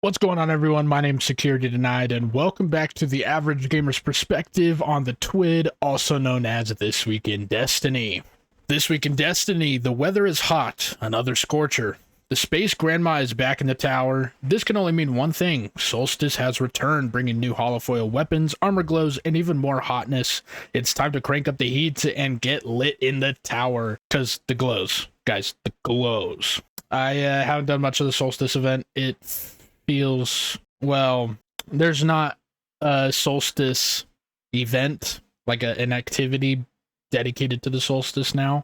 What's going on, everyone? My name's Security Denied, and welcome back to the Average Gamer's Perspective on the TWID, also known as This Week in Destiny. This week in Destiny, the weather is hot, another scorcher. The Space Grandma is back in the tower. This can only mean one thing: Solstice has returned, bringing new holofoil weapons, armor glows, and even more hotness. It's time to crank up the heat and get lit in the tower, because the glows. Guys, the glows. I haven't done much of the Solstice event. It feels, well, there's not a solstice event, like an activity dedicated to the solstice now.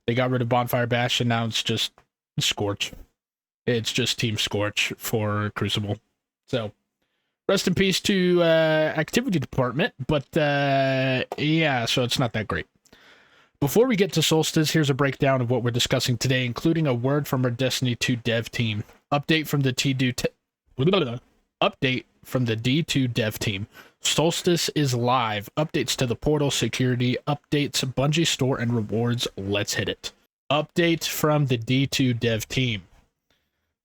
They got rid of Bonfire Bash, and now it's just Scorch. It's just Team Scorch for Crucible. So, rest in peace to activity department, but yeah, so it's not that great. Before we get to Solstice, here's a breakdown of what we're discussing today, including a word from our Destiny 2 dev team. Update from the D2 dev team. Solstice is live. Updates to the portal, security, updates, Bungie store, and rewards. Let's hit it. Update from the D2 dev team.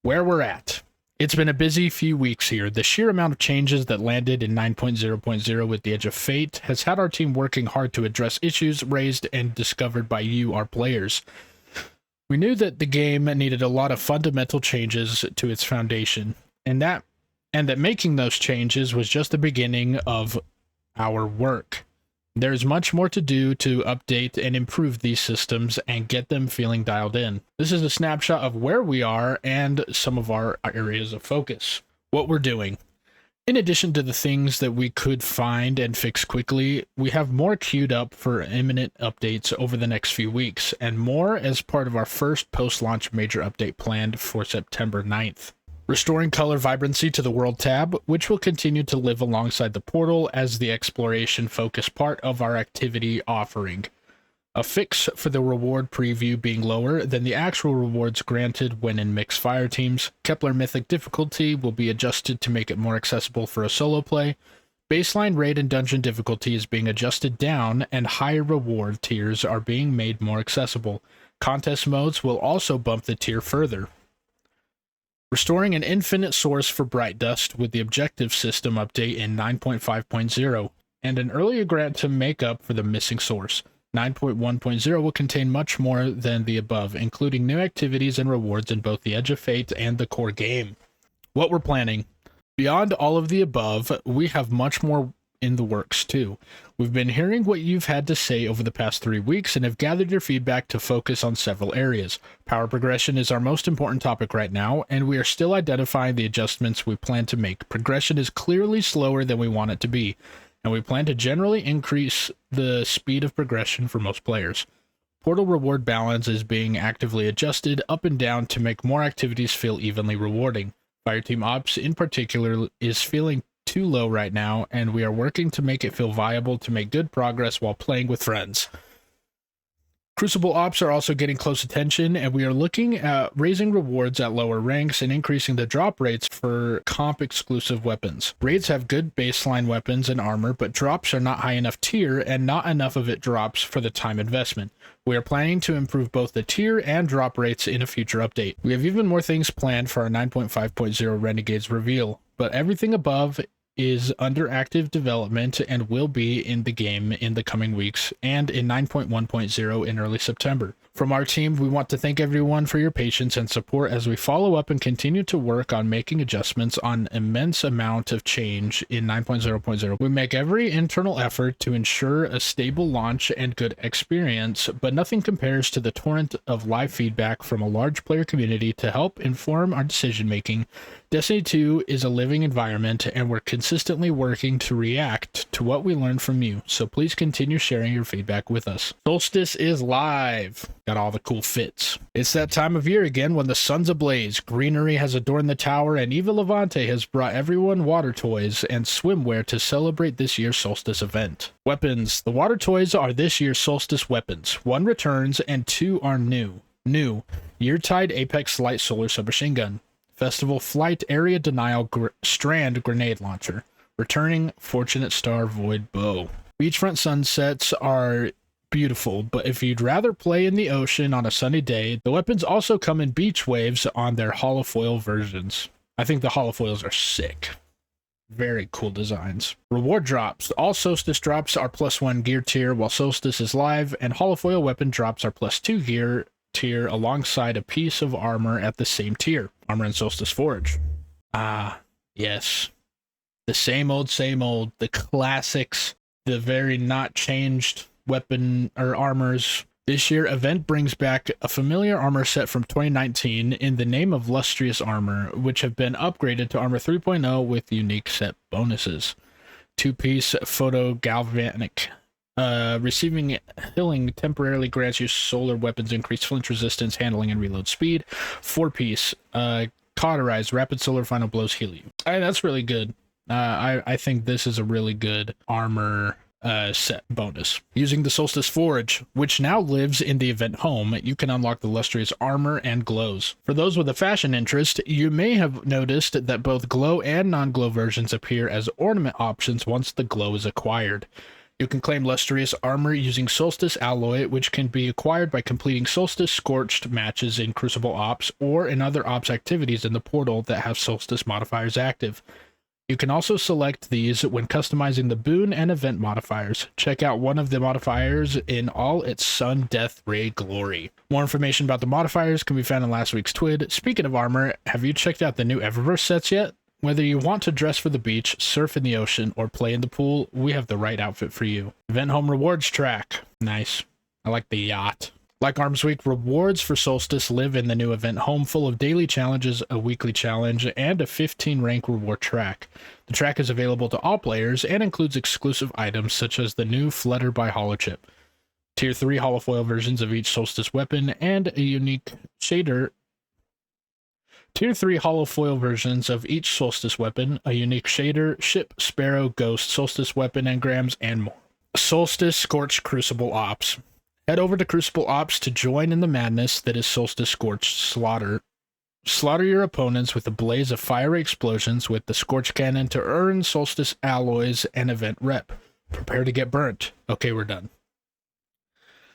Where we're at. It's been a busy few weeks here. The sheer amount of changes that landed in 9.0.0 with the Edge of Fate has had our team working hard to address issues raised and discovered by you, our players. We knew that the game needed a lot of fundamental changes to its foundation, and that making those changes was just the beginning of our work. There's much more to do to update and improve these systems and get them feeling dialed in. This is a snapshot of where we are and some of our areas of focus. What we're doing. In addition to the things that we could find and fix quickly, we have more queued up for imminent updates over the next few weeks, and more as part of our first post-launch major update planned for September 9th. Restoring color vibrancy to the world tab, which will continue to live alongside the portal as the exploration focus part of our activity offering. A fix for the reward preview being lower than the actual rewards granted when in mixed fire teams. Kepler Mythic difficulty will be adjusted to make it more accessible for a solo play. Baseline raid and dungeon difficulty is being adjusted down, and higher reward tiers are being made more accessible. Contest modes will also bump the tier further. Restoring an infinite source for Bright Dust with the objective system update in 9.5.0, and an earlier grant to make up for the missing source. 9.1.0 will contain much more than the above, including new activities and rewards in both the Edge of Fate and the core game. What we're planning. Beyond all of the above, we have much more in the works too. We've been hearing what you've had to say over the past 3 weeks and have gathered your feedback to focus on several areas. Power progression is our most important topic right now, and we are still identifying the adjustments we plan to make. Progression is clearly slower than we want it to be, and we plan to generally increase the speed of progression for most players. Portal reward balance is being actively adjusted up and down to make more activities feel evenly rewarding. Fireteam Ops in particular is feeling too low right now, and we are working to make it feel viable to make good progress while playing with friends. Crucible Ops are also getting close attention, and we are looking at raising rewards at lower ranks and increasing the drop rates for comp-exclusive weapons. Raids have good baseline weapons and armor, but drops are not high enough tier, and not enough of it drops for the time investment. We are planning to improve both the tier and drop rates in a future update. We have even more things planned for our 9.5.0 Renegades reveal, but everything above is under active development and will be in the game in the coming weeks and in 9.1.0 in early September. From our team, we want to thank everyone for your patience and support as we follow up and continue to work on making adjustments on immense amount of change in 9.0.0. We make every internal effort to ensure a stable launch and good experience, but nothing compares to the torrent of live feedback from a large player community to help inform our decision making. Destiny 2 is a living environment, and we're consistently working to react to what we learn from you, so please continue sharing your feedback with us. Solstice is live. Got all the cool fits. It's that time of year again when the sun's ablaze, greenery has adorned the tower, and Eva Levante has brought everyone water toys and swimwear to celebrate this year's Solstice event. Weapons. The water toys are this year's Solstice weapons. 1 returns and 2 are new. New. Yeartide Apex Light Solar Submachine Gun. Festival Flight Area Denial Strand Grenade Launcher. Returning Fortunate Star Void Bow. Beachfront sunsets are beautiful, but if you'd rather play in the ocean on a sunny day, the weapons also come in beach waves on their holofoil versions. I think the holofoils are sick. Very cool designs. Reward drops. All Solstice drops are +1 gear tier, while Solstice is live, and holofoil weapon drops are +2 gear tier alongside a piece of armor at the same tier. Armor and Solstice Forge. Ah, yes. The same old, the classics, the very not changed weapon or armors. This year, Event brings back a familiar armor set from 2019 in the name of Lustrous Armor, which have been upgraded to Armor 3.0 with unique set bonuses. 2-piece Photo Galvanic. Receiving healing temporarily grants you solar weapons increased flinch resistance, handling, and reload speed. 4-piece Cauterize. Rapid solar final blows heal you. That's really good. I think this is a really good armor set bonus. Using the Solstice Forge, which now lives in the event home, you can unlock the Lustrous Armor and glows. For those with a fashion interest, you may have noticed that both glow and non-glow versions appear as ornament options once the glow is acquired. You can claim Lustrous Armor using Solstice Alloy, which can be acquired by completing Solstice Scorched matches in Crucible Ops or in other Ops activities in the portal that have Solstice modifiers active. You can also select these when customizing the boon and event modifiers. Check out one of the modifiers in all its Sun Death Ray glory. More information about the modifiers can be found in last week's TWID. Speaking of armor, have you checked out the new Eververse sets yet? Whether you want to dress for the beach, surf in the ocean, or play in the pool, we have the right outfit for you. Event Home Rewards track. Nice. I like the yacht. Like Arms Week, rewards for Solstice live in the new event home, full of daily challenges, a weekly challenge, and a 15-rank reward track. The track is available to all players and includes exclusive items such as the new Flutter by Holochip, Tier 3 holofoil versions of each Solstice weapon, and a unique shader. Tier 3 holofoil versions of each Solstice weapon, a unique shader, ship, sparrow, ghost, Solstice weapon engrams, and more. Solstice Scorched Crucible Ops. Head over to Crucible Ops to join in the madness that is Solstice Scorched Slaughter. Slaughter your opponents with a blaze of fiery explosions with the Scorch Cannon to earn Solstice alloys and event rep. Prepare to get burnt. Okay, we're done.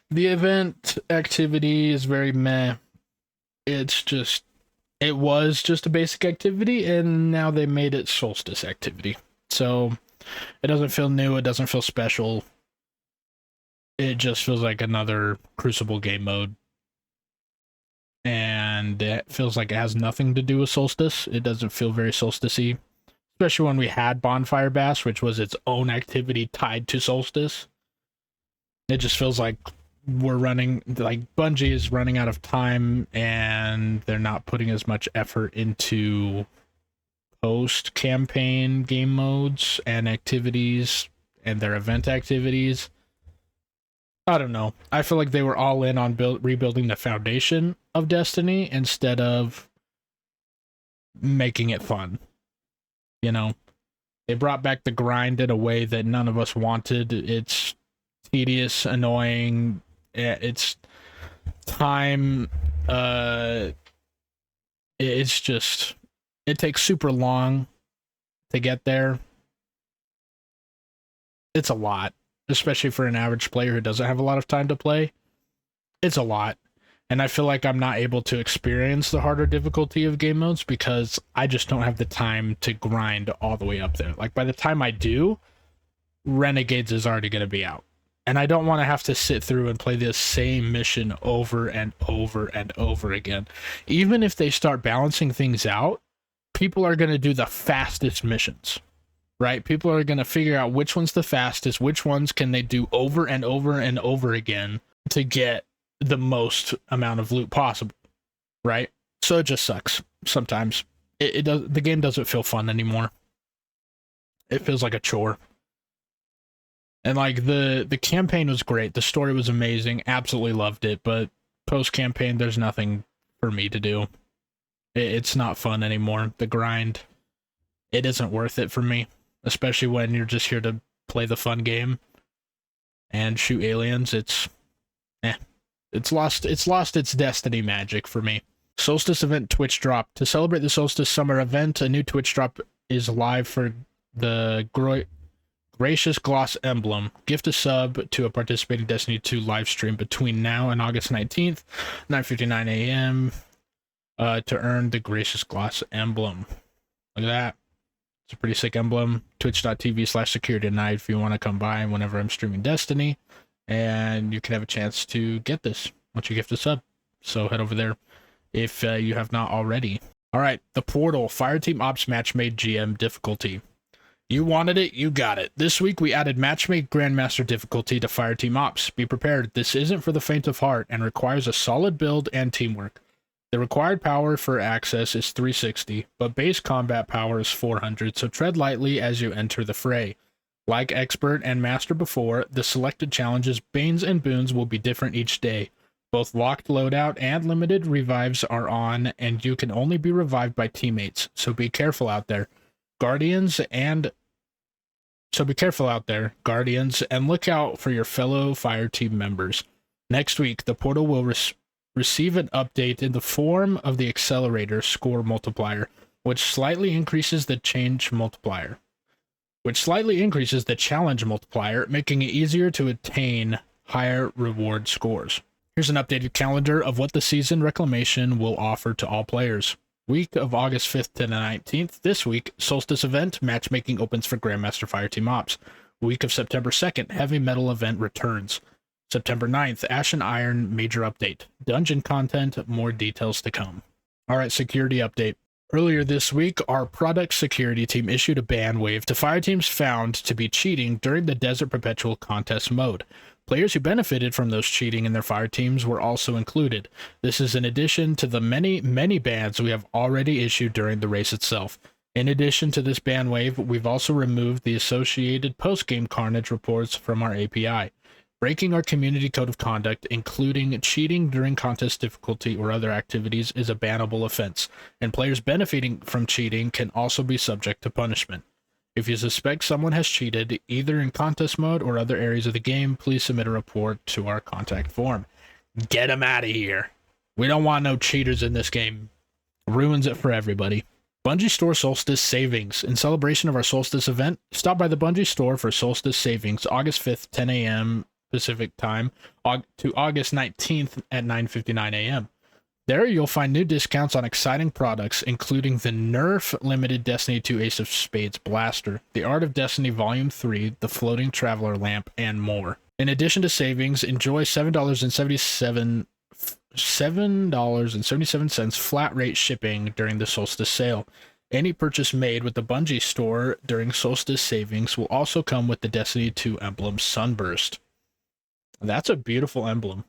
The event activity is very meh. It was just a basic activity, and now they made it Solstice activity. So it doesn't feel new, it doesn't feel special. It just feels like another Crucible game mode. And it feels like it has nothing to do with Solstice. It doesn't feel very Solstice-y. Especially when we had Bonfire Bash, which was its own activity tied to Solstice. It just feels like Bungie is running out of time, and they're not putting as much effort into post-campaign game modes and activities and their event activities. I don't know. I feel like they were all in on rebuilding the foundation of Destiny instead of making it fun. You know, they brought back the grind in a way that none of us wanted. It's tedious, annoying. It's time. It's just, it takes super long to get there. It's a lot. Especially for an average player who doesn't have a lot of time to play. It's a lot. And I feel like I'm not able to experience the harder difficulty of game modes because I just don't have the time to grind all the way up there. Like, by the time I do, Renegades is already going to be out. And I don't want to have to sit through and play this same mission over and over and over again. Even if they start balancing things out, people are going to do the fastest missions. Right? People are going to figure out which one's the fastest, which ones can they do over and over and over again to get the most amount of loot possible. Right? So it just sucks sometimes. The game doesn't feel fun anymore. It feels like a chore. And like the campaign was great. The story was amazing. Absolutely loved it. But post-campaign, there's nothing for me to do. It's not fun anymore. The grind, it isn't worth it for me. Especially when you're just here to play the fun game and shoot aliens. It's lost its Destiny magic for me. Solstice event Twitch drop. To celebrate the Solstice summer event, a new Twitch drop is live for the Gracious Gloss emblem. Gift a sub to a participating Destiny 2 live stream between now and August 19th, 9:59 a.m. To earn the Gracious Gloss emblem. Look at that. It's a pretty sick emblem. Twitch.tv/security tonight if you want to come by whenever I'm streaming Destiny. And you can have a chance to get this once you gift a sub. So head over there if you have not already. All right, the Portal Fireteam Ops Match Made GM difficulty. You wanted it, you got it. This week we added Matchmade Grandmaster difficulty to Fireteam Ops. Be prepared, this isn't for the faint of heart and requires a solid build and teamwork. The required power for access is 360, but base combat power is 400, so tread lightly as you enter the fray. Like Expert and Master before, the selected challenges, Banes and Boons will be different each day. Both locked loadout and limited revives are on, and you can only be revived by teammates, so be careful out there. Guardians, and look out for your fellow Fireteam members. Next week, the Portal will receive an update in the form of the Accelerator Score Multiplier, which slightly increases the challenge multiplier, making it easier to attain higher reward scores. Here's an updated calendar of what the season Reclamation will offer to all players. Week of August 5th to the 19th. This week, Solstice event, matchmaking opens for Grandmaster Fireteam Ops. Week of September 2nd, Heavy Metal event returns. September 9th, Ash and Iron major update. Dungeon content, more details to come. Alright, security update. Earlier this week, our product security team issued a ban wave to fireteams found to be cheating during the Desert Perpetual contest mode. Players who benefited from those cheating in their fire teams were also included. This is in addition to the many bans we have already issued during the race itself. In addition to this ban wave, we've also removed the associated post-game carnage reports from our API. Breaking our community code of conduct, including cheating during contest difficulty or other activities, is a bannable offense, and players benefiting from cheating can also be subject to punishment. If you suspect someone has cheated, either in contest mode or other areas of the game, please submit a report to our contact form. Get them out of here. We don't want no cheaters in this game. Ruins it for everybody. Bungie Store Solstice Savings. In celebration of our Solstice event, stop by the Bungie Store for Solstice Savings, August 5th, 10 a.m. Pacific time, to August 19th at 9:59 a.m. There you'll find new discounts on exciting products, including the Nerf Limited Destiny 2 Ace of Spades Blaster, the Art of Destiny Volume 3, the Floating Traveler Lamp, and more. In addition to savings, enjoy $7.77 flat rate shipping during the Solstice sale. Any purchase made with the Bungie store during Solstice savings will also come with the Destiny 2 emblem Sunburst. That's a beautiful emblem.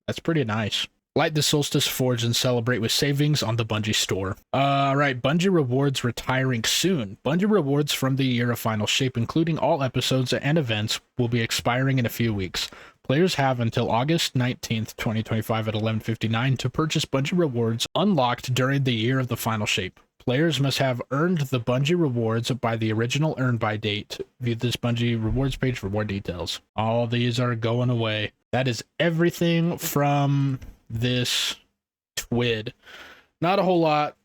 That's pretty nice. Light the Solstice Forge and celebrate with savings on the Bungie store. Alright, Bungie Rewards retiring soon. Bungie Rewards from the Year of Final Shape, including all episodes and events, will be expiring in a few weeks. Players have until August 19th, 2025 at 11:59 to purchase Bungie Rewards unlocked during the Year of the Final Shape. Players must have earned the Bungie Rewards by the original earn by date. View this Bungie Rewards page for more details. All these are going away. That is everything from this TWID. Not a whole lot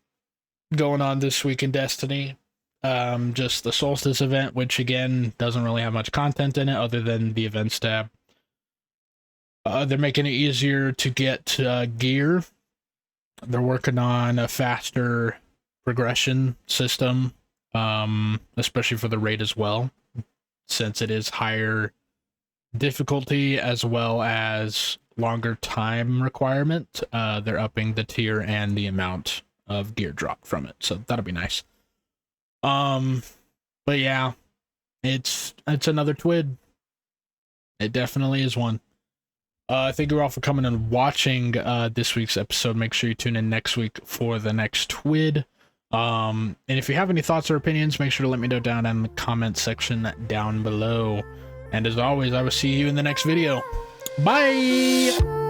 going on this week in Destiny. Just the Solstice event, which again doesn't really have much content in it other than the events tab. They're making it easier to get gear. They're working on a faster progression system, especially for the raid as well, since it is higher difficulty as well as longer time requirement. They're upping the tier and the amount of gear drop from it, so that'll be nice. But yeah, it's another TWID. It definitely is one. Thank you all for coming and watching this week's episode. Make sure you tune in next week for the next TWID. And if you have any thoughts or opinions, make sure to let me know down in the comment section down below. And as always, I will see you in the next video. Bye!